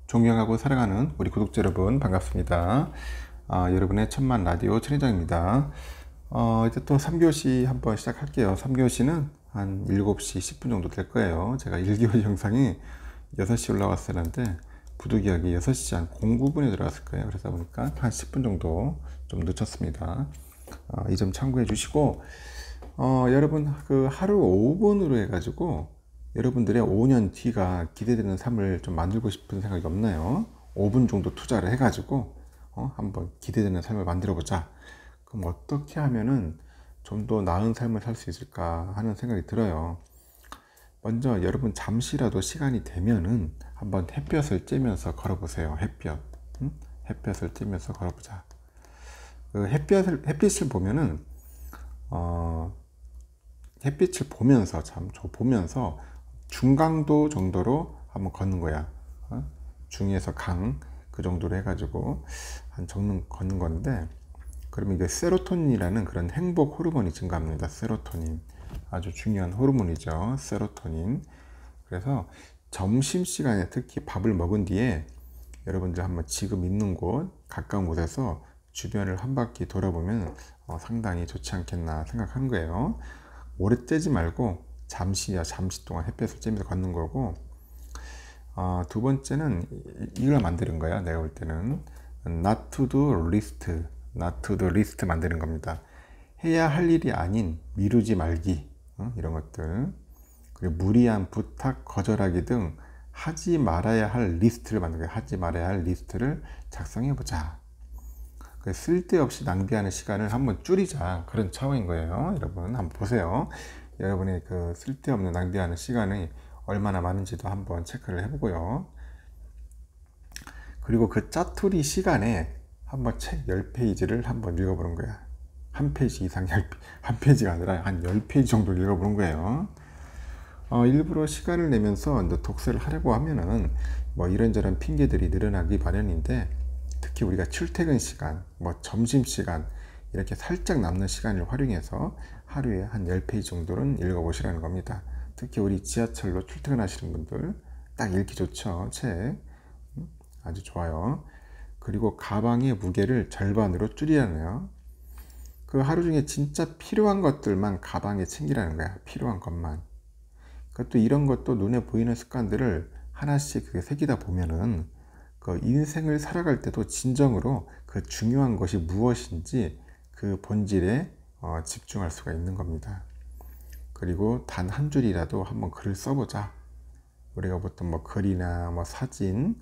존경하고 사랑하는 우리 구독자 여러분 반갑습니다. 여러분의 천만 라디오 천회장입니다. 이제 또 3교시 한번 시작할게요. 3교시는 한 7시 10분 정도 될 거예요. 제가 1교시 영상이 6시 올라왔었는데 부득이하게 6시 한 09분에 들어갔을 거예요. 그러다 보니까 한 10분 정도 좀 늦췄습니다. 이 점 참고해 주시고 여러분 그 하루 5분으로 해가지고 여러분들의 5년 뒤가 기대되는 삶을 좀 만들고 싶은 생각이 없나요? 5분 정도 투자를 해가지고 한번 기대되는 삶을 만들어 보자. 그럼 어떻게 하면은 좀 더 나은 삶을 살 수 있을까 하는 생각이 들어요. 먼저 여러분 잠시라도 시간이 되면은 한번 햇볕을 쬐면서 걸어보세요. 햇볕을 쬐면서 걸어보자. 그 햇빛을 보면은 햇빛을 보면서 보면서 중강도 정도로 한번 걷는 거야. 중에서 강 그 정도로 해가지고 걷는 건데, 그러면 이게 세로토닌이라는 그런 행복 호르몬이 증가합니다. 세로토닌 아주 중요한 호르몬이죠. 세로토닌. 그래서 점심시간에 특히 밥을 먹은 뒤에 여러분들 한번 지금 있는 곳 가까운 곳에서 주변을 한 바퀴 돌아보면 상당히 좋지 않겠나 생각하는 거예요. 오래 쬐지 말고 잠시 동안 햇볕을 쬐면서 걷는 거고, 두 번째는 이걸 만드는 거야. 내가 볼 때는 not to do list 만드는 겁니다. 해야 할 일이 아닌 미루지 말기, 이런 것들, 그리고 무리한 부탁, 거절하기 등 하지 말아야 할 리스트를 만드는 거야. 하지 말아야 할 리스트를 작성해 보자. 쓸데없이 낭비하는 시간을 한번 줄이자, 그런 차원인 거예요. 여러분 한번 보세요. 여러분의 그 쓸데없는 낭비하는 시간이 얼마나 많은지도 한번 체크를 해보고요. 그리고 그 짜투리 시간에 한번 책 10페이지를 한번 읽어보는 거야. 한 페이지 이상, 한 페이지가 아니라 한 10페이지 정도 읽어보는 거예요. 일부러 시간을 내면서 독서를 하려고 하면은 뭐 이런저런 핑계들이 늘어나기 마련인데, 특히 우리가 출퇴근 시간, 뭐 점심시간, 이렇게 살짝 남는 시간을 활용해서 하루에 한 10페이지 정도는 읽어보시라는 겁니다. 특히 우리 지하철로 출퇴근하시는 분들 딱 읽기 좋죠. 책 아주 좋아요. 그리고 가방의 무게를 절반으로 줄이라네요. 그 하루 중에 진짜 필요한 것들만 가방에 챙기라는 거야. 필요한 것만. 그것도 이런 것도 눈에 보이는 습관들을 하나씩 새기다 보면은 그 인생을 살아갈 때도 진정으로 그 중요한 것이 무엇인지 그 본질에 집중할 수가 있는 겁니다. 그리고 단 한 줄이라도 한번 글을 써보자. 우리가 보통 뭐 글이나 뭐 사진,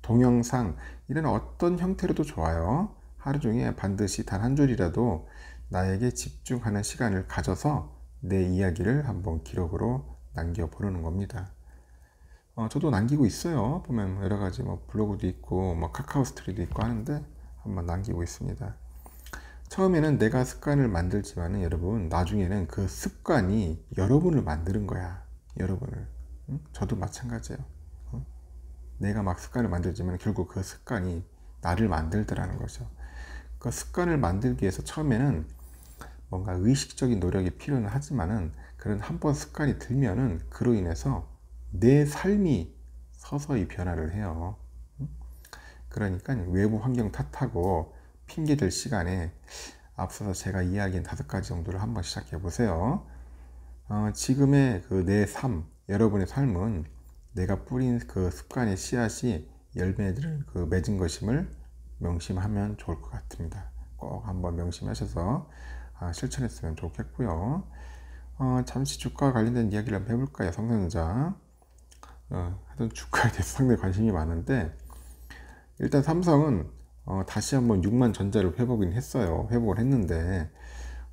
동영상, 이런 어떤 형태로도 좋아요. 하루 중에 반드시 단 한 줄이라도 나에게 집중하는 시간을 가져서 내 이야기를 한번 기록으로 남겨보려는 겁니다. 저도 남기고 있어요. 보면 여러 가지 뭐 블로그도 있고 뭐 카카오 스토리도 있고 하는데 한번 남기고 있습니다. 처음에는 내가 습관을 만들지만은 여러분, 나중에는 그 습관이 여러분을 만드는 거야. 여러분을. 저도 마찬가지예요. 내가 막 습관을 만들지만 결국 그 습관이 나를 만들더라는 거죠. 그 습관을 만들기 위해서 처음에는 뭔가 의식적인 노력이 필요는 하지만은, 그런 한번 습관이 들면은 그로 인해서 내 삶이 서서히 변화를 해요. 그러니까 외부 환경 탓하고 핑계댈 시간에 앞서서 제가 이야기한 5가지 정도를 한번 시작해 보세요. 지금의 그 내 삶, 여러분의 삶은 내가 뿌린 그 습관의 씨앗이 열매들을 맺은 것임을 명심하면 좋을 것 같습니다. 꼭 한번 명심하셔서 실천했으면 좋겠고요. 잠시 주가와 관련된 이야기를 한번 해볼까요? 삼성전자. 하여튼 주가에 대해서 상당히 관심이 많은데, 일단 삼성은 다시 한번 6만 전자를 회복을 했는데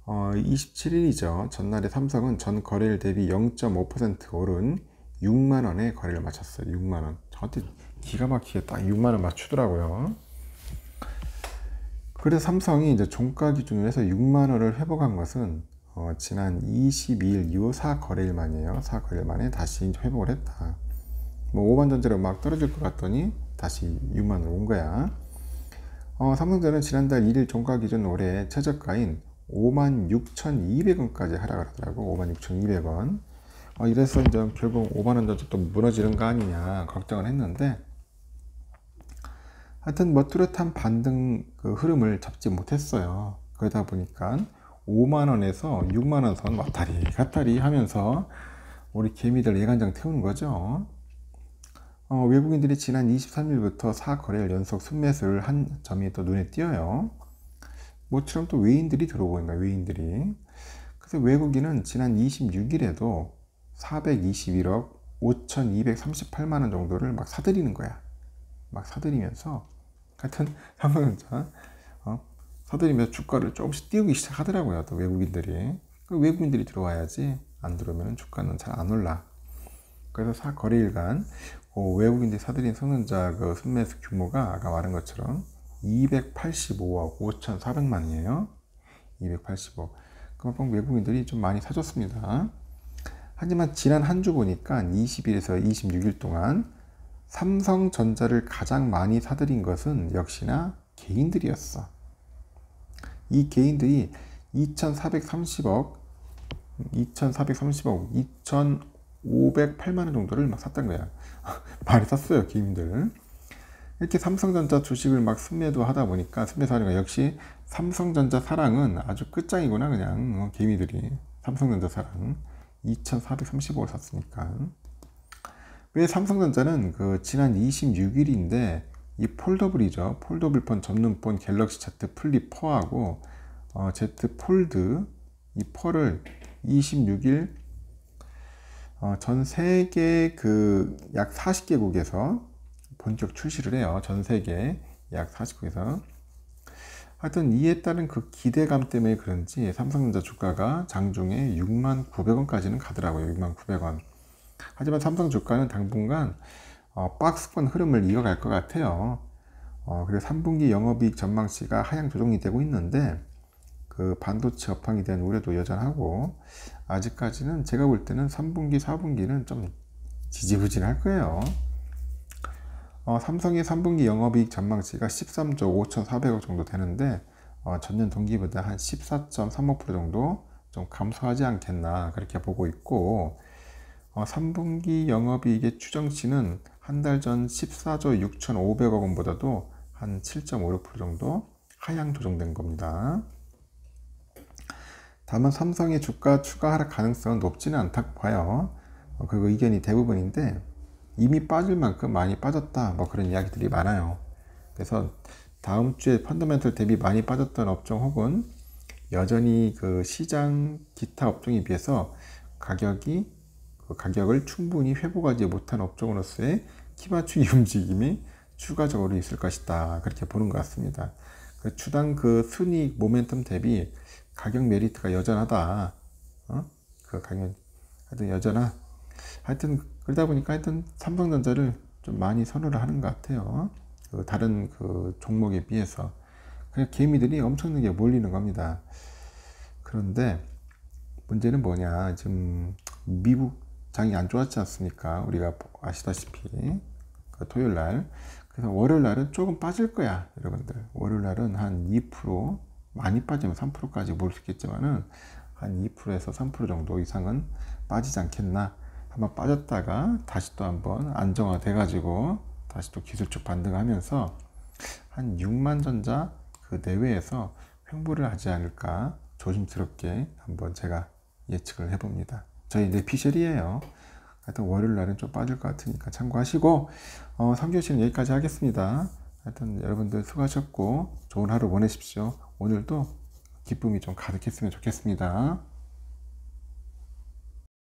27일이죠. 전날에 삼성은 전 거래일 대비 0.5% 오른 6만원에 거래를 마쳤어요. 6만원. 저한테 기가 막히게 딱 6만원 맞추더라고요. 그래서 삼성이 이제 종가 기준으로 해서 6만원을 회복한 것은 지난 22일 이후 4거래일 만이에요. 4거래일 만에 다시 회복을 했다. 뭐 5만 전자로 막 떨어질 것 같더니 다시 6만원 온 거야. 삼성전자는 지난달 1일 종가 기준 올해 최저가인 56,200원까지 하락을 하더라고. 56,200원. 이래서 이제 결국 5만원 전자 또 무너지는 거 아니냐 걱정을 했는데, 하여튼 뭐 뚜렷한 반등 그 흐름을 잡지 못했어요. 그러다 보니까 5만원에서 6만원 선 왔다리 갔다리 하면서 우리 개미들 예간장 태우는 거죠. 외국인들이 지난 23일부터 4거래일 연속 순매수를 한 점이 또 눈에 띄어요. 모처럼 또 외인들이 들어오고 있는 거예요. 외인들이. 그래서 외국인은 지난 26일에도 421억 5,238만원 정도를 막 사들이는 거야. 막 사들이면서 하여튼 삼성전자 사들이면서 주가를 조금씩 띄우기 시작하더라고요. 또 외국인들이. 외국인들이 들어와야지 안 들어오면 주가는 잘 안 올라. 그래서 4거래일간 외국인들이 사들인 삼성전자 그 순매수 규모가 아까 말한 것처럼 285억 5,400만이에요. 285. 그만큼 외국인들이 좀 많이 사줬습니다. 하지만 지난 한 주 보니까 20일에서 26일 동안 삼성전자를 가장 많이 사들인 것은 역시나 개인들이었어. 이 개인들이 2,430억, 2,508만원 정도를 막 샀던 거야. 많이 샀어요, 개인들. 이렇게 삼성전자 주식을 막 순매도 하다 보니까, 순매수하니까 역시 삼성전자 사랑은 아주 끝장이구나, 그냥. 개미들이. 삼성전자 사랑. 2,430억을 샀으니까. 왜 삼성전자는 그 지난 26일인데 이 폴더블이죠. 폴더블폰 접는폰 갤럭시 Z 플립 4하고 Z 폴드 이 4를 26일 전 세계 그 약 40개국에서 본격 출시를 해요. 전 세계 약 40개국에서. 하여튼 이에 따른 그 기대감 때문에 그런지 삼성전자 주가가 장중에 69,900원까지는 가더라고요. 69,900원. 하지만 삼성 주가는 당분간 박스권 흐름을 이어갈 것 같아요. 그래서 3분기 영업이익 전망치가 하향 조정이 되고 있는데 그 반도체 업황에 대한 우려도 여전하고 아직까지는 제가 볼 때는 3분기, 4분기는 좀 지지부진할 거예요. 삼성의 3분기 영업이익 전망치가 13조 5,400억 정도 되는데 전년 동기보다 한 14.35% 정도 좀 감소하지 않겠나 그렇게 보고 있고 3분기 영업이익의 추정치는 한 달 전 14조 6,500억 원보다도 한 7.56% 정도 하향 조정된 겁니다. 다만 삼성의 주가 추가 하락 가능성은 높지는 않다고 봐요. 그 의견이 대부분인데 이미 빠질 만큼 많이 빠졌다 뭐 그런 이야기들이 많아요. 그래서 다음 주에 펀더멘털 대비 많이 빠졌던 업종 혹은 여전히 그 시장 기타 업종에 비해서 가격을 충분히 회복하지 못한 업종으로서의 키맞추기 움직임이 추가적으로 있을 것이다 그렇게 보는 것 같습니다. 그 주당 그 순이익 모멘텀 대비 가격 메리트가 여전하다. 그 가격 하여튼 하여튼 그러다 보니까 하여튼 삼성전자를 좀 많이 선호를 하는 것 같아요. 그 다른 그 종목에 비해서 그냥 개미들이 엄청나게 몰리는 겁니다. 그런데 문제는 뭐냐, 지금 미국 장이 안 좋았지 않습니까? 우리가 아시다시피 그 토요일 날. 그래서 월요일 날은 조금 빠질 거야, 여러분들. 월요일 날은 한 2%, 많이 빠지면 3%까지 볼 수 있겠지만은 한 2%에서 3% 정도 이상은 빠지지 않겠나. 한번 빠졌다가 다시 또 한번 안정화돼 가지고 다시 또 기술적 반등하면서 한 6만 전자 그 내외에서 횡보를 하지 않을까 조심스럽게 한번 제가 예측을 해봅니다. 저희 내피셜이에요. 하여튼 월요일 날은 좀 빠질 것 같으니까 참고하시고 3교시는 여기까지 하겠습니다. 하여튼 여러분들 수고하셨고 좋은 하루 보내십시오. 오늘도 기쁨이 좀 가득했으면 좋겠습니다.